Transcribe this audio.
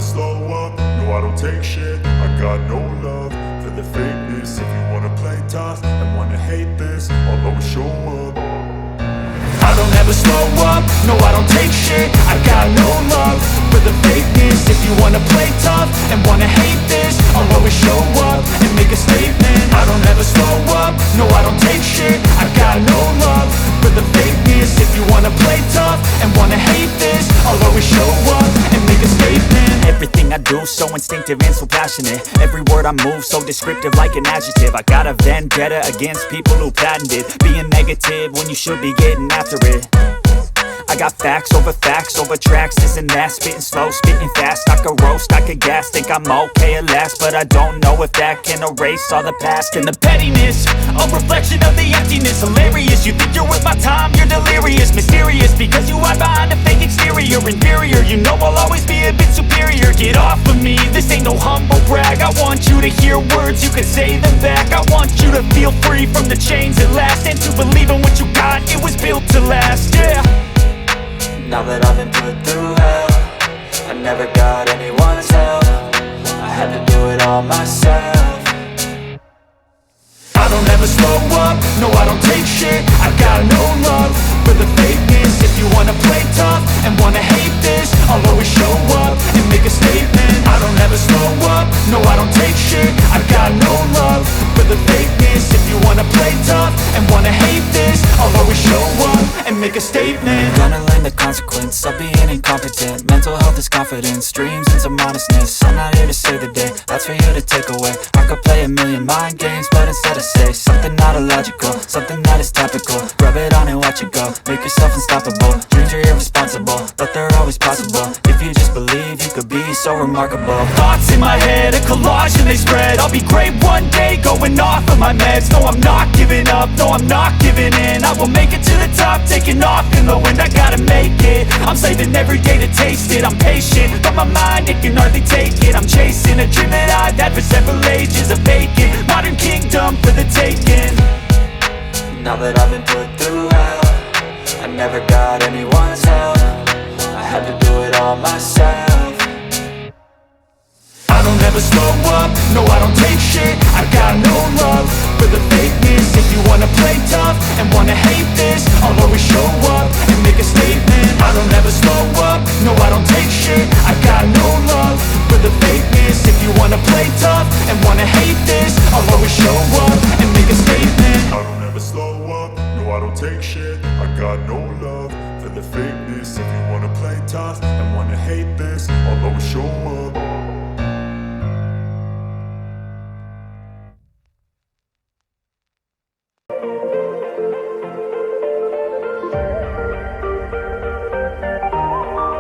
slow up, no I don't take shit. I got no love for the fakeness. If you wanna play tough and wanna hate this, I'll always show up. I don't ever slow up, no I don't take shit. I got no love for the fakeness. If you wanna play tough and wanna hate this, I'll always show up and make a statement. I don't ever slow up, no I don't take shit. I got no love for the fakeness. If you wanna play tough and wanna hate this, I'll always show up and make a statement. Everything I do so instinctive and so passionate. Every word I move so descriptive like an adjective. I got a vendetta against people who patented being negative when you should be getting after it. I got facts over tracks, this and that. Spitting slow, spitting fast, I could roast, I could gas. Think I'm okay at last, but I don't know if that can erase all the past. And the pettiness, a reflection of the emptiness. Hilarious, you think you're worth my time, you're delirious. Mysterious, because you hide behind a fake exterior. Inferior, you know I'll always be a bit superior. Get off of me, this ain't no humble brag. I want you to hear words, you can say them back. I want you to feel free from the chains at last, and to believe in what you got, it was built to last, yeah. Now that I've been put through hell, I never got anyone's help. I had to do it all myself. I don't ever slow up, no I don't take shit. I got no love for the fakeness. If you wanna play tough and wanna hate this, I'll always show up and make a statement. I don't ever slow up, no I don't take shit. I got no love for the fakeness. If you wanna play tough and wanna hate this, I'll always show up and make a statement. Gonna learn the consequence of being incompetent. Mental health is confidence, dreams and some honestness. I'm not here to save the day, that's for you to take away. I could play a million mind games, but instead I say something not illogical, something that is topical. Rub it on and watch it go, make yourself unstoppable. Dreams are irresponsible, but they're always possible. If you just believe, you could be so remarkable. Thoughts in my head, a collage and they spread. I'll be great one day, going off of my meds. No, I'm not giving up, no, I'm not giving in. I will make it to the top, taking off in the wind. I gotta make it, I'm saving every day to taste it. I'm patient, but my mind, it can hardly take it. I'm chasing a dream that I've had for several ages. A vacant, modern kingdom for the taking. Now that I've been put through hell, I never got anyone's help. I had to do it all myself. I don't ever slow up, no I don't take shit. I got no love for the fakeness. If you wanna play tough and wanna hate this, I'll always show up and make a statement. I don't ever slow up, no I don't take shit. I got no love for the fakeness. If you wanna play tough and wanna hate